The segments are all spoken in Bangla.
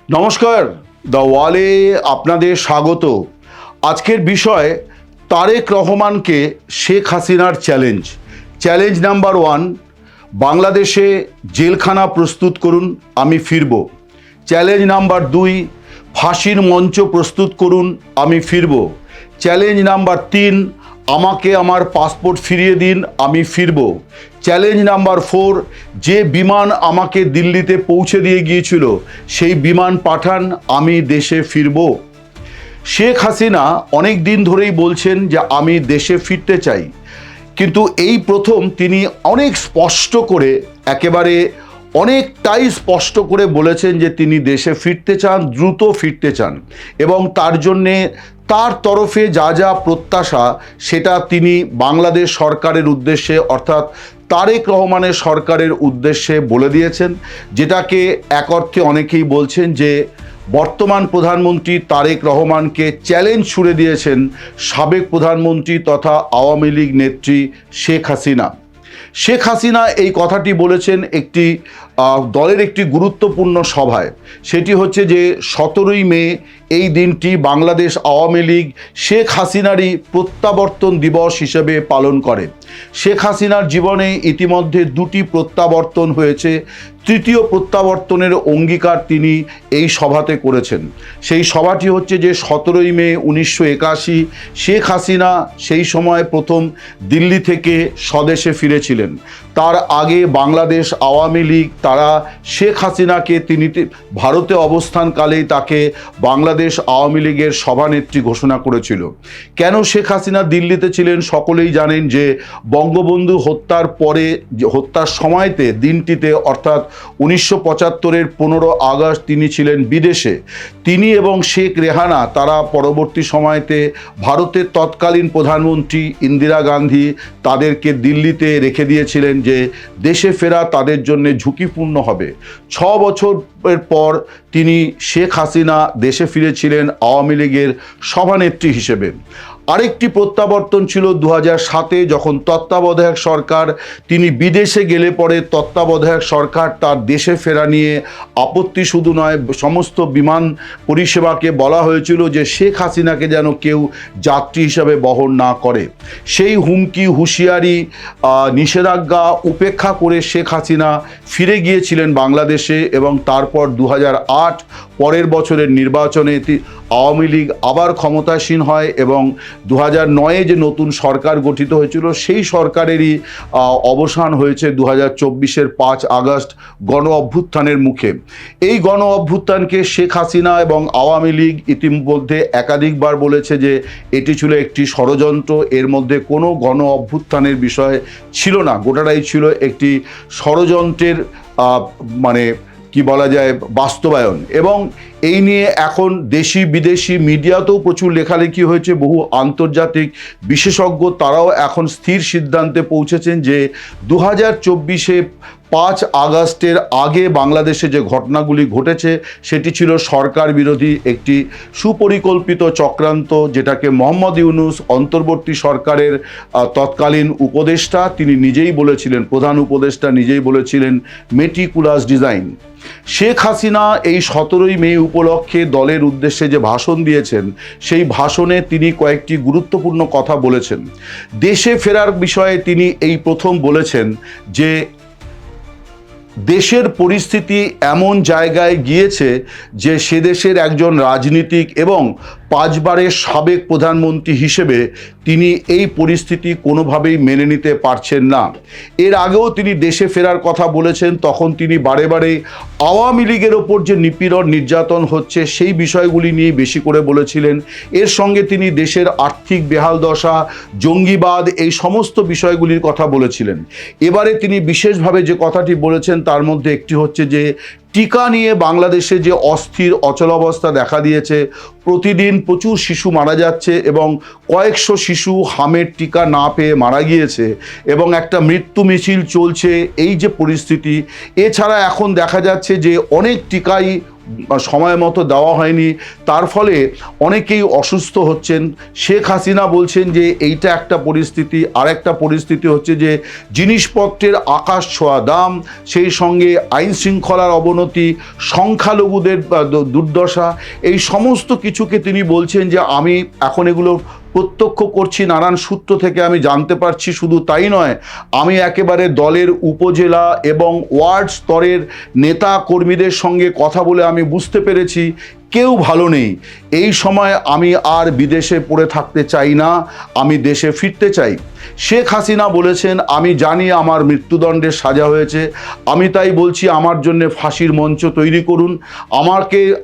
নমস্কার, দ্য ওয়ালে আপনাদের স্বাগত। আজকের বিষয় তারেক রহমানকে শেখ হাসিনার চ্যালেঞ্জ। চ্যালেঞ্জ নাম্বার 1, বাংলাদেশে জেলখানা প্রস্তুত করুন, আমি ফিরব। চ্যালেঞ্জ নাম্বার 2, ফাঁসির মঞ্চ প্রস্তুত করুন, আমি ফিরব। চ্যালেঞ্জ নাম্বার 3, আমাকে আমার পাসপোর্ট ফিরিয়ে দিন, আমি ফিরব। চ্যালেঞ্জ নাম্বার 4, যে বিমান আমাকে দিল্লিতে পৌঁছে দিয়ে গিয়েছিল সেই বিমান পাঠান, আমি দেশে ফিরব। শেখ হাসিনা অনেক দিন ধরেই বলছেন যে আমি দেশে ফিরতে চাই, কিন্তু এই প্রথম তিনি অনেক স্পষ্ট করে, একেবারে অনেকটাই স্পষ্ট করে বলেছেন যে তিনি দেশে ফিরতে চান, দ্রুত ফিরতে চান, এবং তার জন্যে তার তরফে যা যা প্রত্যাশা সেটা তিনি বাংলাদেশ সরকারের উদ্দেশ্যে, অর্থাৎ তারেক রহমানের সরকারের উদ্দেশ্যে বলে দিয়েছেন, যেটাকে এক অর্থে অনেকেই বলছেন যে বর্তমান প্রধানমন্ত্রী তারেক রহমানকে চ্যালেঞ্জ ছুড়ে দিয়েছেন সাবেক প্রধানমন্ত্রী তথা আওয়ামী লীগ নেত্রী শেখ হাসিনা। শেখ হাসিনা এই কথাটি বলেছেন একটি দলের একটি গুরুত্বপূর্ণ সভায়। সেটি হচ্ছে যে 17ই মে এই দিনটি বাংলাদেশ আওয়ামী লীগ শেখ হাসিনারই প্রত্যাবর্তন দিবস হিসেবে পালন করে। শেখ হাসিনার জীবনে ইতিমধ্যে 2টি প্রত্যাবর্তন হয়েছে, তৃতীয় প্রত্যাবর্তনের অঙ্গীকার তিনি এই সভাতে করেছেন। সেই সভাটি হচ্ছে যে 17ই মে 1981 শেখ হাসিনা সেই সময় প্রথম দিল্লি থেকে স্বদেশে ফিরেছিলেন। তার আগে বাংলাদেশ আওয়ামী লীগ তারা শেখ হাসিনাকে, তিনি ভারতে অবস্থানকালেই তাকে বাংলাদেশ আওয়ামী লীগের সভানেত্রী ঘোষণা করেছিল। কেন শেখ হাসিনা দিল্লিতে ছিলেন সকলেই জানেন, যে বঙ্গবন্ধু হত্যার পরে, হত্যার সময়তে, দিনটিতে, অর্থাৎ 1975-এর 15 আগস্ট তিনি ছিলেন বিদেশে। তিনি এবং শেখ রেহানা তারা পরবর্তী সময়তে ভারতের তৎকালীন প্রধানমন্ত্রী ইন্দিরা গান্ধী তাদেরকে দিল্লিতে রেখে দিয়েছিলেন যে দেশে ফেরা তাদের জন্য ঝুঁকিপূর্ণ হবে। 6 বছরের পর তিনি শেখ হাসিনা দেশে ফিরেছিলেন আওয়ামী লীগের সভানেত্রী হিসেবে। আরেকটি প্রত্যাবর্তন ছিল 2007-এ, যখন তত্ত্বাবধায়ক সরকার, তিনি বিদেশে গেলে পরে তত্ত্বাবধায়ক সরকার তার দেশে ফেরা নিয়ে আপত্তি শুধু নয়, সমস্ত বিমান পরিষেবাকে বলা হয়েছিল যে শেখ হাসিনাকে যেন কেউ যাত্রী হিসাবে বহন না করে। সেই হুমকি, হুঁশিয়ারি, নিষেধাজ্ঞা উপেক্ষা করে শেখ হাসিনা ফিরে গিয়েছিলেন বাংলাদেশে, এবং তারপর 2008 পরের বছরের নির্বাচনে আওয়ামী লীগ আবার ক্ষমতাসীন হয়, এবং 2009-এ যে নতুন সরকার গঠিত হয়েছিল সেই সরকারেরই অবসান হয়েছে 2024-এর 5 আগস্ট গণ অভ্যুত্থানের মুখে। এই গণ অভ্যুত্থানকে শেখ হাসিনা এবং আওয়ামী লীগ ইতিমধ্যে একাধিকবার বলেছে যে এটি ছিল একটি ষড়যন্ত্র, এর মধ্যে কোনো গণ অভ্যুত্থানের বিষয় ছিল না, গোটাটাই ছিল একটি ষড়যন্ত্রের মানে কি বলা যায়, বাস্তবায়ন। এবং এই নিয়ে এখন দেশি বিদেশি মিডিয়াতেও প্রচুর লেখালেখি হয়েছে, বহু আন্তর্জাতিক বিশেষজ্ঞ তারাও এখন স্থির সিদ্ধান্তে পৌঁছেছেন যে 2024-এ 5 আগস্টের আগে বাংলাদেশে যে ঘটনাগুলি ঘটেছে সেটি ছিল সরকার বিরোধী একটি সুপরিকল্পিত চক্রান্ত, যেটাকে মোহাম্মদ ইউনূস অন্তর্বর্তী সরকারের তৎকালীন উপদেষ্টা তিনি নিজেই বলেছিলেন, প্রধান উপদেষ্টা নিজেই বলেছিলেন মেটিকুলাস ডিজাইন। শেখ হাসিনা এই 17ই মে উপলক্ষে দলের উদ্দেশ্যে যে ভাষণ দিয়েছেন, সেই ভাষণে তিনি কয়েকটি গুরুত্বপূর্ণ কথা বলেছেন। দেশে ফেরার বিষয়ে তিনি এই প্রথম বলেছেন যে দেশের পরিস্থিতি এমন জায়গায় গিয়েছে যে সে দেশের একজন রাজনীতিক এবং 5 বারের সাবেক প্রধানমন্ত্রী হিসেবে তিনি এই পরিস্থিতি কোনোভাবেই মেনে নিতে পারছেন না। এর আগেও তিনি দেশে ফেরার কথা বলেছেন, তখন তিনি বারে বারে আওয়ামী লীগের ওপর যে নিপীড়ন নির্যাতন হচ্ছে সেই বিষয়গুলি নিয়ে বেশি করে বলেছিলেন। এর সঙ্গে তিনি দেশের আর্থিক বেহাল দশা, জঙ্গিবাদ, এই সমস্ত বিষয়গুলির কথা বলেছিলেন। এবারে তিনি বিশেষভাবে যে কথাটি বলেছেন তার মধ্যে একটি হচ্ছে যে টিকা নিয়ে বাংলাদেশে যে অস্থির অচলাবস্থা দেখা দিয়েছে, প্রতিদিন প্রচুর শিশু মারা যাচ্ছে এবং কয়েকশো শিশু হামের টিকা না পেয়ে মারা গিয়েছে, এবং একটা মৃত্যু মিছিল চলছে, এই যে পরিস্থিতি। এছাড়া এখন দেখা যাচ্ছে যে অনেক টিকাই সময় মতো দেওয়া হয়নি, তার ফলে অনেকেই অসুস্থ হচ্ছেন। শেখ হাসিনা বলছেন যে এইটা একটা পরিস্থিতি, আর একটা পরিস্থিতি হচ্ছে যে জিনিসপত্রের আকাশ ছোঁয়া দাম, সেই সঙ্গে আইন শৃঙ্খলার অবনতি, সংখ্যালঘুদের দুর্দশা, এই সমস্ত কিছুকে তিনি বলছেন যে আমি এখন এগুলো প্রত্যক্ষ করছি, নানান সূত্র থেকে আমি জানতে পারছি। শুধু তাই নয়, আমি একেবারে দলের উপজেলা এবং ওয়ার্ড স্তরের নেতা কর্মীদের সঙ্গে কথা বলে আমি বুঝতে পেরেছি কেউ ভালো নেই। এই সময় আমি আর বিদেশে পড়ে থাকতে চাই না, আমি দেশে ফিরতে চাই। শেখ হাসিনা বলেছেন, আমি জানি আমার মৃত্যুদণ্ডের সাজা হয়েছে, আমি তাই বলছি আমার জন্য ফাঁসির মঞ্চ তৈরি করুন।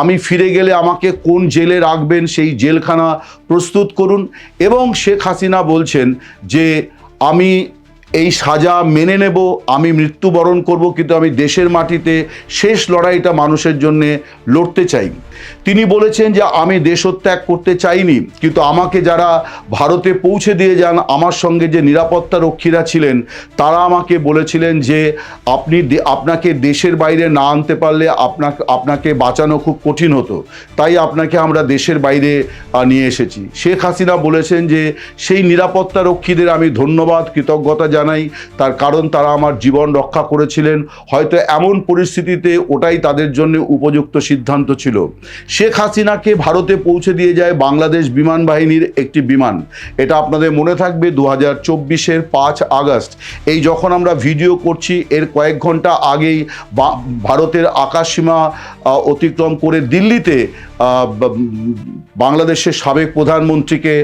আমি ফিরে গেলে আমাকে কোন জেলে রাখবেন সেই জেলখানা প্রস্তুত করুন। এবং শেখ হাসিনা বলছেন যে আমি এই সাজা মেনে নেব, আমি মৃত্যুবরণ করব, কিন্তু আমি দেশের মাটিতে শেষ লড়াইটা মানুষের জন্যে লড়তে চাই। তিনি বলেছেন যে আমি দেশত্যাগ করতে চাইনি, কিন্তু আমাকে যারা ভারতে পৌঁছে দিয়ে যান, আমার সঙ্গে যে নিরাপত্তা রক্ষীরা ছিলেন, তারা আমাকে বলেছিলেন যে আপনাকে দেশের বাইরে না আনতে পারলে আপনাকে বাঁচানো খুব কঠিন হতো, তাই আপনাকে আমরা দেশের বাইরে নিয়ে এসেছি। শেখ হাসিনা বলেছেন যে সেই নিরাপত্তা রক্ষীদের আমি ধন্যবাদ, কৃতজ্ঞতা জানাই, তার কারণ তারা আমার জীবন রক্ষা করেছিলেন। হয়তো এমন পরিস্থিতিতে ওটাই তাদের জন্য উপযুক্ত সিদ্ধান্ত ছিল। শেখ হাসিনাকে ভারতে পৌঁছে দিয়ে যায় বাংলাদেশ বিমান বাহিনীর একটি বিমান। এটা আপনাদের মনে থাকবে 2024-এর 5 আগস্ট। এই যখন আমরা ভিডিও করছি এর কয়েক ঘন্টা আগেই ভারতের আকাশসীমা অতিক্রম করে দিল্লিতে বাংলাদেশের সাবেক প্রধানমন্ত্রীকে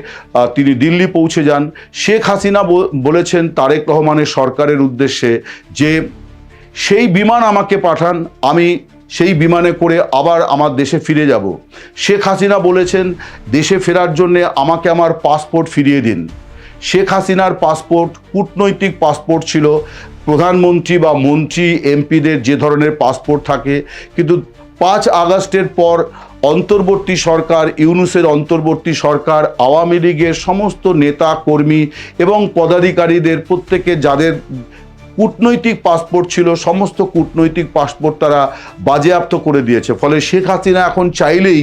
তিনি দিল্লি পৌঁছে যান। শেখ হাসিনা বলেছেন তারেক রহমানের সরকারের উদ্দেশ্যে যে সেই বিমান আমাকে পাঠান, আমি সেই বিমানে করে আবার আমার দেশে ফিরে যাব। শেখ হাসিনা বলেছেন দেশে ফেরার জন্যে আমাকে আমার পাসপোর্ট ফিরিয়ে দিন। শেখ হাসিনার পাসপোর্ট কূটনৈতিক পাসপোর্ট ছিল, প্রধানমন্ত্রী বা মন্ত্রী এমপিদের যে ধরনের পাসপোর্ট থাকে। কিন্তু 5 আগস্টের পর অন্তর্বর্তী সরকার, ইউনূসের অন্তর্বর্তী সরকার, আওয়ামী লীগের সমস্ত নেতা কর্মী এবং পদাধিকারীদের প্রত্যেকে যাদের কূটনৈতিক পাসপোর্ট ছিল, সমস্ত কূটনৈতিক পাসপোর্ট তারা বাজেয়াপ্ত করে দিয়েছে। ফলে শেখ হাসিনা এখন চাইলেই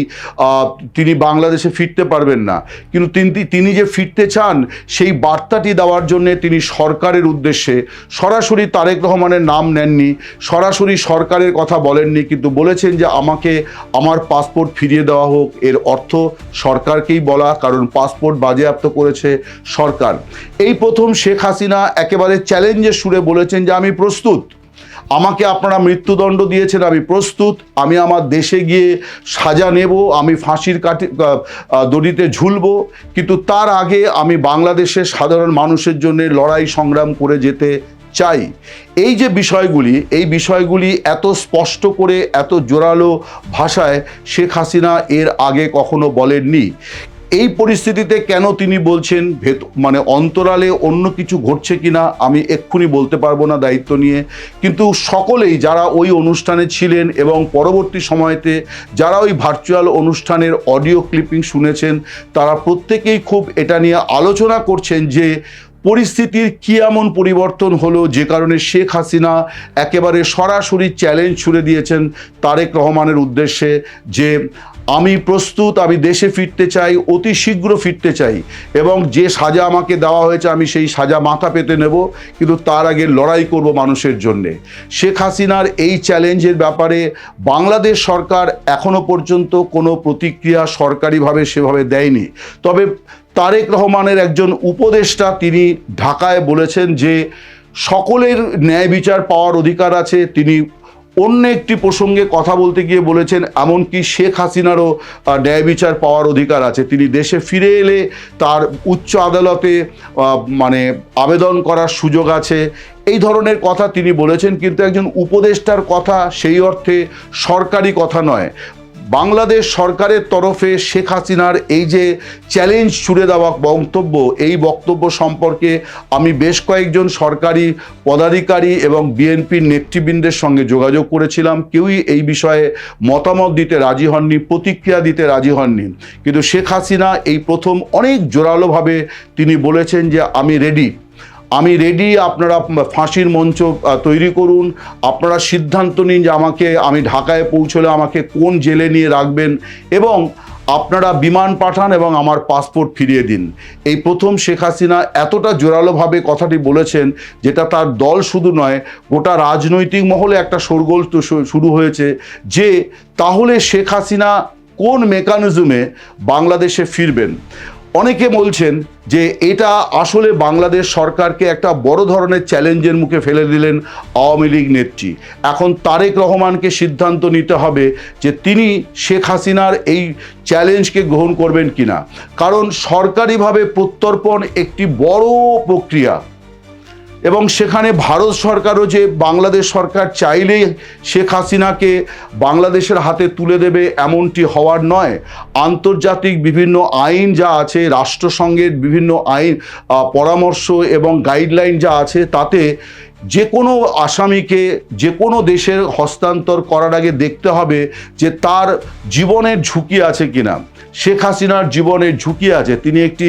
তিনি বাংলাদেশে ফিরতে পারবেন না। কিন্তু তিনি যে ফিরতে চান সেই বার্তাটি দেওয়ার জন্যে তিনি সরকারের উদ্দেশ্যে সরাসরি তারেক রহমানের নাম নেননি, সরাসরি সরকারের কথা বলেননি, কিন্তু বলেছেন যে আমাকে আমার পাসপোর্ট ফিরিয়ে দেওয়া হোক। এর অর্থ সরকারকেই বলা, কারণ পাসপোর্ট বাজেয়াপ্ত করেছে সরকার। এই প্রথম শেখ হাসিনা একেবারে চ্যালেঞ্জের সুরে বলেছেন যে আমি প্রস্তুত, আমাকে আপনারা মৃত্যুদণ্ড দিয়েছেন, আমি প্রস্তুত, আমি আমার দেশে গিয়ে সাজা নেব, আমি ফাঁসির দড়িতে ঝুলব, কিন্তু তার আগে আমি বাংলাদেশের সাধারণ মানুষের জন্য লড়াই সংগ্রাম করে যেতে চাই। এই যে এই বিষয়গুলি এত স্পষ্ট করে, এত জোরালো ভাষায় শেখ হাসিনা এর আগে কখনো বলেননি। এই পরিস্থিতিতে কেন তিনি বলছেন, অন্তরালে অন্য কিছু ঘটছে কিনা আমি এক্ষুনি বলতে পারবো না দায়িত্ব নিয়ে, কিন্তু সকলেই যারা ওই অনুষ্ঠানে ছিলেন এবং পরবর্তী সময়তে যারা ওই ভার্চুয়াল অনুষ্ঠানের অডিও ক্লিপিং শুনেছেন, তারা প্রত্যেকেই খুব এটা নিয়ে আলোচনা করছেন যে পরিস্থিতির কী এমন পরিবর্তন হলো যে কারণে শেখ হাসিনা একেবারে সরাসরি চ্যালেঞ্জ ছুড়ে দিয়েছেন তারেক রহমানের উদ্দেশ্যে যে আমি প্রস্তুত, আমি দেশে ফিরতে চাই, অতি শীঘ্র ফিরতে চাই, এবং যে সাজা আমাকে দেওয়া হয়েছে আমি সেই সাজা মাথা পেতে নেব, কিন্তু তার আগে লড়াই করব মানুষের জন্যে। শেখ হাসিনার এই চ্যালেঞ্জের ব্যাপারে বাংলাদেশ সরকার এখনো পর্যন্ত কোনো প্রতিক্রিয়া সরকারিভাবে সেভাবে দেয়নি। তবে তারেক রহমানের একজন উপদেষ্টা তিনি ঢাকায় বলেছেন যে সকলের ন্যায় বিচার পাওয়ার অধিকার আছে। তিনি অন্য একটি প্রসঙ্গে কথা বলতে গিয়ে বলেছেন এমনকি শেখ হাসিনারও ন্যায় বিচার পাওয়ার অধিকার আছে, তিনি দেশে ফিরে এলে তার উচ্চ আদালতে আবেদন করার সুযোগ আছে। এই ধরনের কথা তিনি বলেছেন, কিন্তু একজন উপদেষ্টার কথা সেই অর্থে সরকারি কথা নয়। বাংলাদেশ সরকারের তরফে শেখ হাসিনার এই যে চ্যালেঞ্জ ছুড়ে দেওয়া বক্তব্য, এই বক্তব্য সম্পর্কে আমি বেশ কয়েকজন সরকারি পদাধিকারী এবং বিএনপির নেতৃবৃন্দের সঙ্গে যোগাযোগ করেছিলাম, কেউই এই বিষয়ে মতামত দিতে রাজি হননি, প্রতিক্রিয়া দিতে রাজি হননি। কিন্তু শেখ হাসিনা এই প্রথম অনেক জোরালোভাবে তিনি বলেছেন যে আমি রেডি, আমি রেডি, আপনারা ফাঁসির মঞ্চ তৈরি করুন, আপনারা সিদ্ধান্ত নিন যে আমি ঢাকায় পৌঁছলে আমাকে কোন জেলে নিয়ে রাখবেন, এবং আপনারা বিমান পাঠান এবং আমার পাসপোর্ট ফিরিয়ে দিন। এই প্রথম শেখ হাসিনা এতটা জোরালোভাবে কথাটি বলেছেন, যেটা তার দল শুধু নয়, গোটা রাজনৈতিক মহলে একটা শোরগোল তো শুরু হয়েছে যে তাহলে শেখ হাসিনা কোন মেকানিজমে বাংলাদেশে ফিরবেন। অনেকে বলছেন যে এটা আসলে বাংলাদেশ সরকারকে একটা বড় ধরনের চ্যালেঞ্জের মুখে ফেলে দিলেন আওয়ামী লীগ নেত্রী। এখন তারেক রহমানকে সিদ্ধান্ত নিতে হবে যে তিনি শেখ হাসিনার এই চ্যালেঞ্জকে গ্রহণ করবেন কিনা, কারণ সরকারিভাবে প্রত্যর্পণ একটি বড় প্রক্রিয়া, এবং সেখানে ভারত সরকারও যে বাংলাদেশ সরকার চাইলেই শেখ হাসিনাকে বাংলাদেশের হাতে তুলে দেবে এমনটি হওয়ার নয়। আন্তর্জাতিক বিভিন্ন আইন যা আছে, রাষ্ট্রসংঘের বিভিন্ন আইন পরামর্শ এবং গাইডলাইন যা আছে, তাতে যে কোনো আসামিকে যে কোনো দেশের হস্তান্তর করার আগে দেখতে হবে যে তার জীবনের ঝুঁকি আছে কিনা। শেখ হাসিনার জীবনের ঝুঁকি আছে, তিনি একটি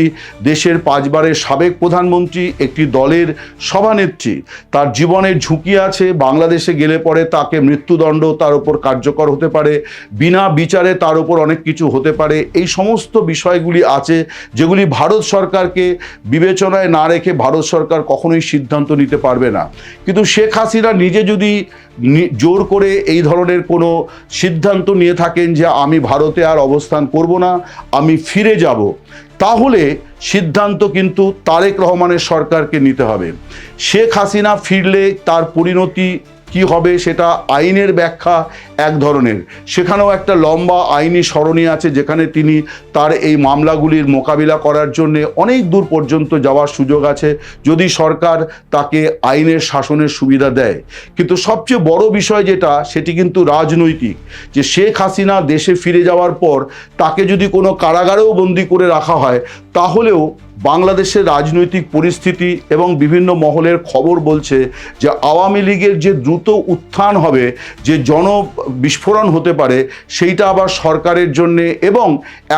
দেশের 5 বারের সাবেক প্রধানমন্ত্রী, একটি দলের সভানেত্রী, তার জীবনের ঝুঁকি আছে। বাংলাদেশে গেলে পরে তাকে মৃত্যুদণ্ড তার উপর কার্যকর হতে পারে, বিনা বিচারে তার উপর অনেক কিছু হতে পারে। এই সমস্ত বিষয়গুলি আছে যেগুলি ভারত সরকারকে বিবেচনায় না রেখে ভারত সরকার কখনোই সিদ্ধান্ত নিতে পারবে না। কিন্তু শেখ হাসিনা নিজে যদি জোর করে এই ধরনের কোনো সিদ্ধান্ত নিয়ে থাকেন যে আমি ভারতে আর অবস্থান করব না, আমি ফিরে যাব, তাহলে সিদ্ধান্ত কিন্তু তারেক রহমানের সরকারকে নিতে হবে। শেখ হাসিনা ফিরলে তার পরিণতি কি হবে সেটা আইনের ব্যাখ্যা এক ধরনের, সেখানেও একটা লম্বা আইনি সরণি আছে যেখানে তিনি তার এই মামলাগুলির মোকাবিলা করার জন্যে অনেক দূর পর্যন্ত যাওয়ার সুযোগ আছে যদি সরকার তাকে আইনের শাসনের সুবিধা দেয়। কিন্তু সবচেয়ে বড় বিষয় যেটা, সেটি কিন্তু রাজনৈতিক, যে শেখ হাসিনা দেশে ফিরে যাওয়ার পর তাকে যদি কোনো কারাগারেও বন্দি করে রাখা হয়, তাহলেও বাংলাদেশের রাজনৈতিক পরিস্থিতি এবং বিভিন্ন মহলের খবর বলছে যে আওয়ামী লীগের যে দ্রুত উত্থান হবে, যে বিস্ফোরণ হতে পারে, সেইটা আবার সরকারের জন্যে এবং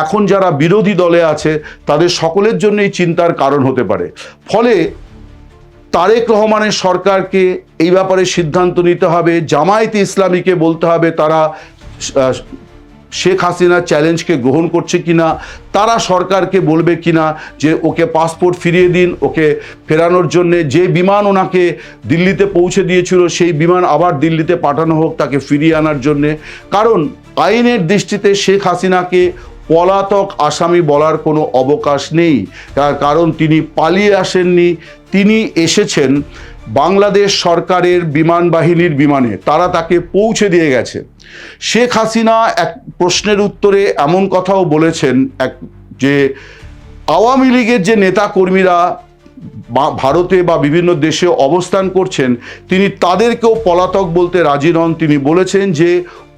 এখন যারা বিরোধী দলে আছে তাদের সকলের জন্যই চিন্তার কারণ হতে পারে। ফলে তারেক রহমানের সরকারকে এই ব্যাপারে সিদ্ধান্ত নিতে হবে। জামায়াতে ইসলামীকে বলতে হবে তারা শেখ হাসিনার চ্যালেঞ্জকে গ্রহণ করছে কিনা, তারা সরকারকে বলবে কিনা যে ওকে পাসপোর্ট ফিরিয়ে দিন, ওকে ফেরানোর জন্যে যে বিমান ওনাকে দিল্লিতে পৌঁছে দিয়েছিল সেই বিমান আবার দিল্লিতে পাঠানো হোক তাকে ফিরিয়ে আনার জন্যে। কারণ আইনের দৃষ্টিতে শেখ হাসিনাকে পলাতক আসামি বলার কোনো অবকাশ নেই, কারণ তিনি পালিয়ে আসেননি, তিনি এসেছেন বাংলাদেশ সরকারের বিমান বাহিনীর বিমানে, তারা তাকে পৌঁছে দিয়ে গেছে। শেখ হাসিনা এক প্রশ্নের উত্তরে এমন কথাও বলেছেন যে আওয়ামী লীগের যে নেতা কর্মীরা ভারতে বা বিভিন্ন দেশে অবস্থান করছেন তিনি তাদেরকেও পলাতক বলতে রাজি নন। তিনি বলেছেন যে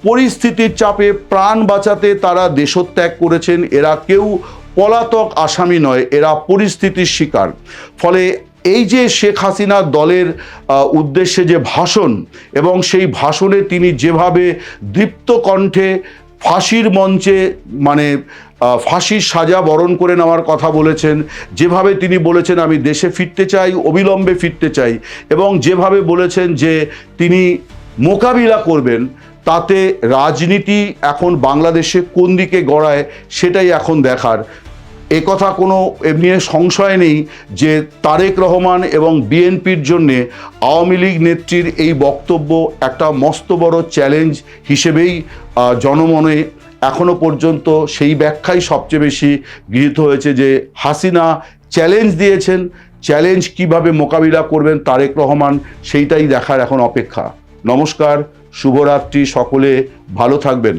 পরিস্থিতির চাপে প্রাণ বাঁচাতে তারা দেশত্যাগ করেছেন, এরা কেউ পলাতক আসামি নয়, এরা পরিস্থিতির শিকার। ফলে এই যে শেখ হাসিনা দলের উদ্দেশ্যে যে ভাষণ, এবং সেই ভাষণে তিনি যেভাবে দীপ্ত কণ্ঠে ফাঁসির মঞ্চে ফাঁসির সাজা বরণ করে নেওয়ার কথা বলেছেন, যেভাবে তিনি বলেছেন আমি দেশে ফিরতে চাই, অবিলম্বে ফিরতে চাই, এবং যেভাবে বলেছেন যে তিনি মোকাবিলা করবেন, তাতে রাজনীতি এখন বাংলাদেশে কোন দিকে গড়ায় সেটাই এখন দেখার। কথা কোনো এমনি সংশয় নেই যে তারেক রহমান এবং বিএনপির জন্যে আওয়ামী লীগ নেত্রীর এই বক্তব্য একটা মস্ত বড় চ্যালেঞ্জ হিসেবেই জনমনে এখনো পর্যন্ত সেই ব্যাখ্যাই সবচেয়ে বেশি গৃহীত হয়েছে যে হাসিনা চ্যালেঞ্জ দিয়েছেন, চ্যালেঞ্জ কিভাবে মোকাবিলা করবেন তারেক রহমান সেইটাই দেখার এখন অপেক্ষা। নমস্কার, শুভরাত্রি, সকলে ভালো থাকবেন।